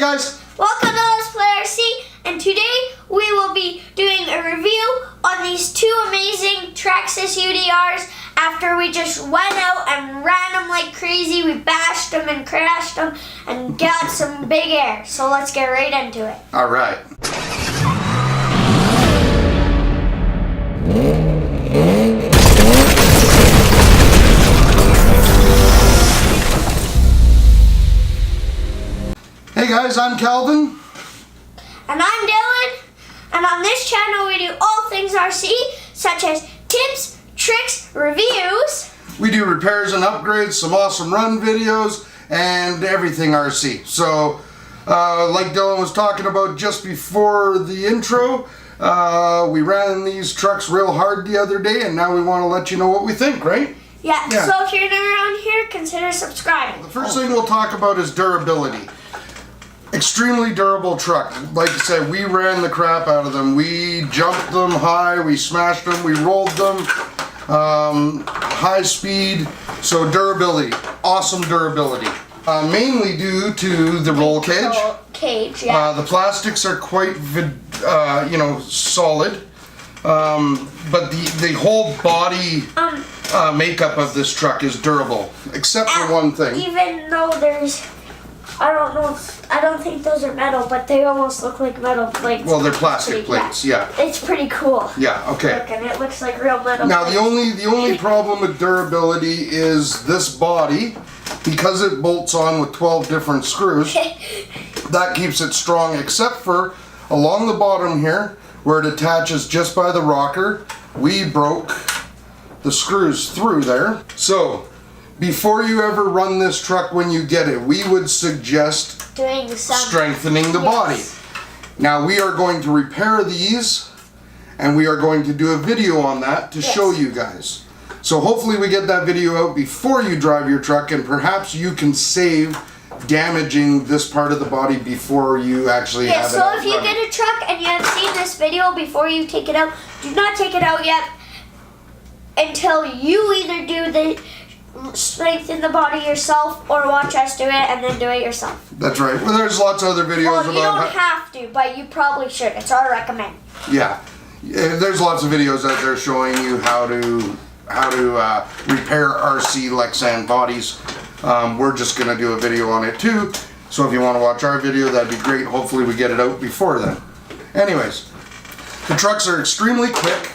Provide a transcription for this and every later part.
guys, welcome to Let's Play RC, and today we will be doing a review on these two amazing Traxxas UDRs. After we just went out and ran them like crazy, we bashed them and crashed them and got some big air. So let's get right into it. all right. Hey guys, I'm Calvin. And I'm Dylan, and on this channel we do all things RC, such as tips, tricks, reviews. We do repairs and upgrades, some awesome run videos, and everything RC. So, like Dylan was talking about just before the intro, we ran these trucks real hard the other day, and now we want to let you know what we think, right? Yeah, so if you're new around here, consider subscribing. The first thing we'll talk about is durability. Extremely durable truck. Like I said, we ran the crap out of them. We jumped them high, we smashed them, we rolled them, high speed. So durability, awesome durability. Mainly due to the roll cage. The plastics are quite, solid. But the whole body makeup of this truck is durable, except for one thing. Even though there's, I don't think those are metal, but they almost look like metal plates. Well, they're plastic plates, yeah. It's pretty cool. Yeah, okay. Look, and it looks like real metal Now, plates. the only problem with durability is this body, because it bolts on with 12 different screws, that keeps it strong, except for along the bottom here, where it attaches just by the rocker, we broke the screws through there. So, before you ever run this truck when you get it, we would suggest doing some strengthening the body. Now we are going to repair these, and we are going to do a video on that to show you guys. So hopefully we get that video out before you drive your truck, and perhaps you can save damaging this part of the body before you actually have it out. So if you get a truck and you have seen this video before you take it out, do not take it out yet until you either do the strengthen the body yourself or watch us do it and then do it yourself. That's right. Well, there's lots of other videos about. Well, you don't have to, but you probably should. It's our recommend. Yeah, there's lots of videos out there showing you how to repair RC Lexan bodies. We're just gonna do a video on it too. So if you want to watch our video, that'd be great. Hopefully we get it out before then. Anyways, the trucks are extremely quick.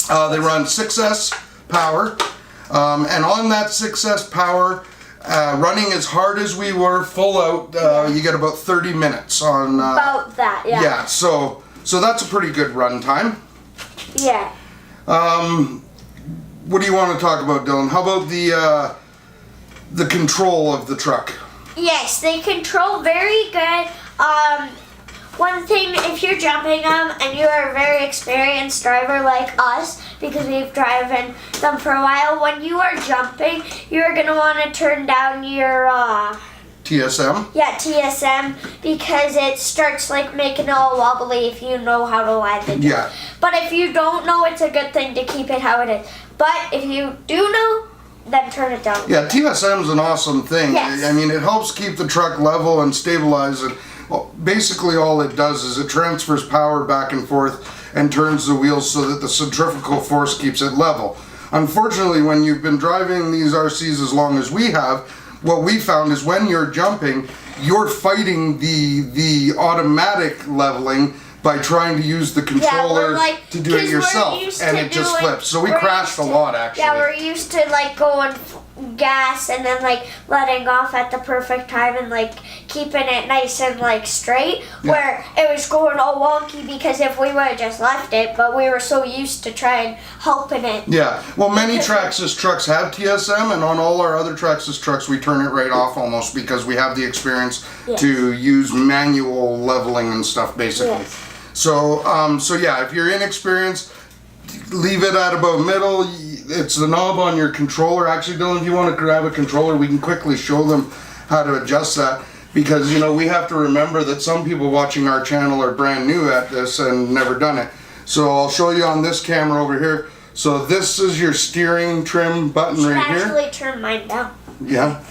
They run 6S power. And on that 6S power, running as hard as we were, full out, you get about 30 minutes on... about that, yeah. Yeah, so that's a pretty good run time. Yeah. What do you want to talk about, Dylan? How about the control of the truck? Yes, they control very good. One thing, if you're jumping them and you are a very experienced driver like us, because we've driven them for a while, when you are jumping, you're going to want to turn down your... TSM? Yeah, TSM, because it starts like making it all wobbly if you know how to line the jump. Yeah. But if you don't know, it's a good thing to keep it how it is. But if you do know, then turn it down. Yeah, TSM is an awesome thing. Yes. I mean, it helps keep the truck level and stabilize it. Well, basically all it does is it transfers power back and forth and turns the wheels so that the centrifugal force keeps it level. Unfortunately, when you've been driving these RCs as long as we have, what we found is when you're jumping, you're fighting the automatic leveling by trying to use the controller to do it yourself, and it just flips. So we crashed a lot, actually. Yeah, we're used to like going gas and then like letting off at the perfect time and like keeping it nice and like straight, where it was going all wonky because if we would have just left it, but we were so used to trying helping it. Yeah, well, many Traxxas trucks have TSM, and on all our other Traxxas trucks we turn it right off almost because we have the experience to use manual leveling and stuff basically. Yes. So yeah, if you're inexperienced, leave it at about middle. It's the knob on your controller. Actually, Dylan, if you want to grab a controller, we can quickly show them how to adjust that. Because, you know, we have to remember that some people watching our channel are brand new at this and never done it. So I'll show you on this camera over here. So this is your steering trim button You right can here. actually turn mine down. Yeah.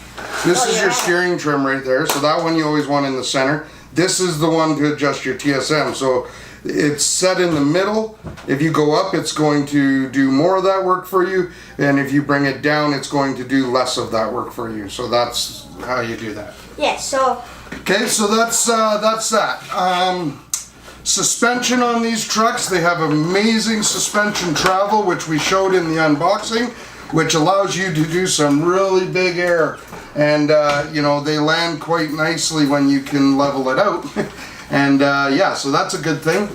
This is you're your right. steering trim right there. So that one you always want in the center. This is the one to adjust your TSM. So it's set in the middle. If you go up, it's going to do more of that work for you. And if you bring it down, it's going to do less of that work for you. So that's how you do that. Yeah, so Okay, so that's that. Suspension on these trucks, they have amazing suspension travel, which we showed in the unboxing, which allows you to do some really big air. And, you know, they land quite nicely when you can level it out. And, yeah, so that's a good thing.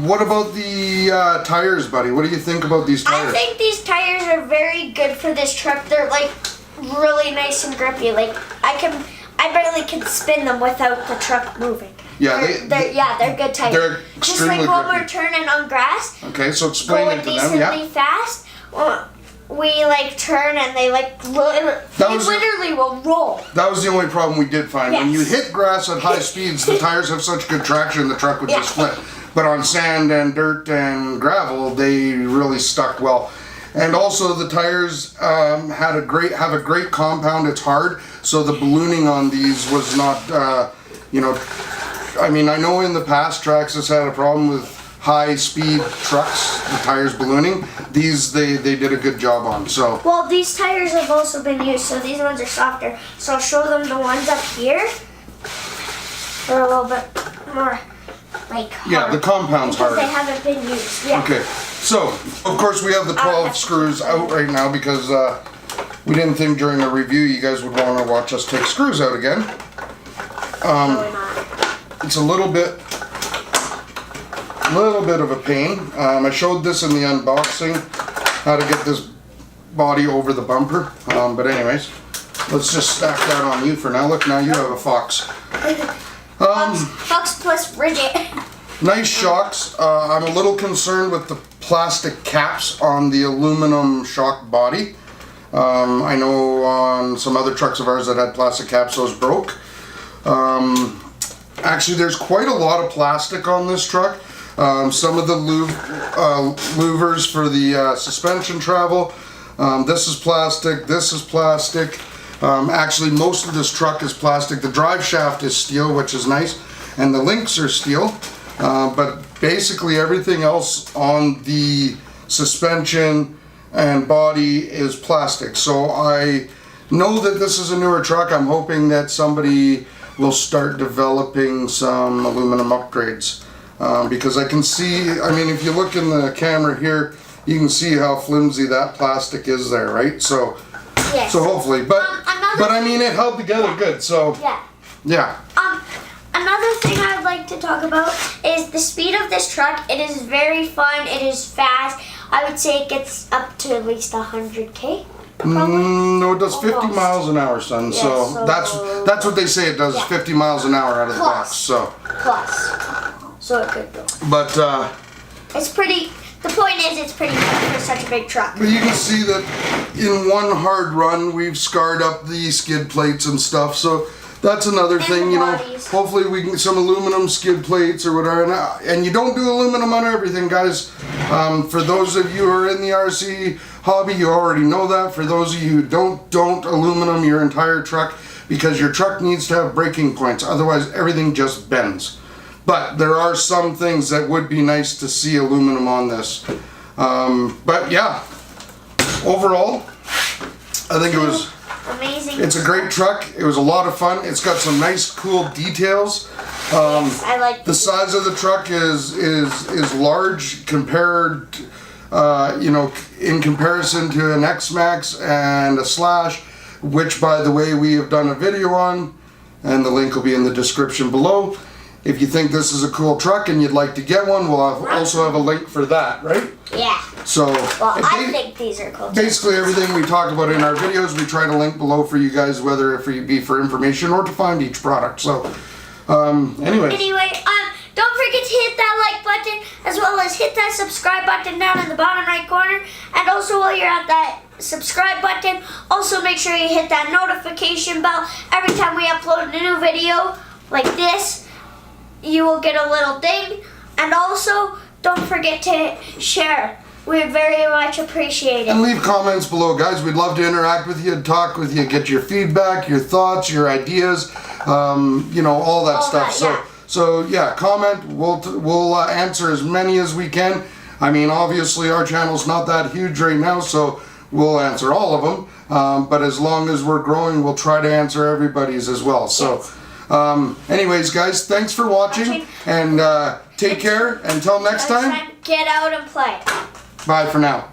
What about the tires, buddy? What do you think about these tires? I think these tires are very good for this truck. They're like really nice and grippy. Like I barely can spin them without the truck moving. Yeah, they're good tires. they're Just extremely like when grippy. we're turning on grass, Okay, so explain going it to them, decently yeah. fast. We like turn and they like literally will roll. That was the only problem we did find. When you Yes. hit grass at high speeds, the tires have such good traction, the truck would just Yeah. flip. But on sand and dirt and gravel, they really stuck well. And also the tires have a great compound. It's hard, so the ballooning on these was not, you know. I mean, I know in the past Traxxas had a problem with high-speed trucks, the tires ballooning. These they did a good job on. So. Well, these tires have also been used, so these ones are softer. So I'll show them the ones up here. They're a little bit more like hard. Yeah, the compound's because harder. they haven't been used. Yeah. Okay, so of course we have the 12 screws out right now because we didn't think during the review you guys would want to watch us take screws out again. Probably not. It's a little bit of a pain. I showed this in the unboxing, how to get this body over the bumper. But anyways, let's just stack that on you for now. Look, now you have a Fox. Fox plus Bridget. Nice shocks. I'm a little concerned with the plastic caps on the aluminum shock body. I know on some other trucks of ours that had plastic caps, those broke. Actually, there's quite a lot of plastic on this truck. Some of the louvers for the suspension travel. This is plastic. This is plastic. Actually, most of this truck is plastic. The drive shaft is steel, which is nice, and the links are steel. But basically everything else on the suspension and body is plastic. So I know that this is a newer truck. I'm hoping that somebody will start developing some aluminum upgrades. Because I can see, I mean, if you look in the camera here, you can see how flimsy that plastic is there, right? So, Yes. so hopefully, but I mean, it held together good, so, Yeah. yeah. Another thing I'd like to talk about is the speed of this truck. It is very fun. It is fast. I would say it gets up to at least 100K. No, it does 50 Almost. miles an hour, son. Yeah, so so- that's what they say it does, Yeah. 50 miles an hour out of the Plus. box. So, Plus. So it could go. but It's pretty, the point is it's pretty good for such a big truck. but you can see that in one hard run, we've scarred up the skid plates and stuff. So that's another thing, the you know. bodies. Hopefully we can get some aluminum skid plates or whatever. And you don't do aluminum on everything, guys. For those of you who are in the RC hobby, you already know that. For those of you who don't aluminum your entire truck, because your truck needs to have braking points. Otherwise, everything just bends. But there are some things that would be nice to see aluminum on this. But yeah, overall, I think it was. Amazing. It's a great truck. It was a lot of fun. It's got some nice, cool details. Yes, I like The size of the truck is large compared, you know, in comparison to an X-Max and a Slash, which, by the way, we have done a video on, and the link will be in the description below. If you think this is a cool truck and you'd like to get one, we'll also have a link for that, right? Yeah. So, Well, I think these are cool. basically everything we talk about in our videos, we try to link below for you guys, whether it be for information or to find each product. So, anyway. Anyway, don't forget to hit that like button as well as hit that subscribe button down in the bottom right corner. And also while you're at that subscribe button, also make sure you hit that notification bell. Every time we upload a new video like this, you will get a little ding. And also, don't forget to share We very much appreciate And it. leave comments below, guys. We'd love to interact with you, talk with you, get your feedback, your thoughts, your ideas, you know, all that stuff. that, yeah. So yeah, comment. We'll answer as many as we can. I mean, obviously our channel's not that huge right now, so we'll answer all of them. But as long as we're growing, we'll try to answer everybody's as well. So, anyways, guys, thanks for watching, and take care. Until next time, Get out and play. bye for now.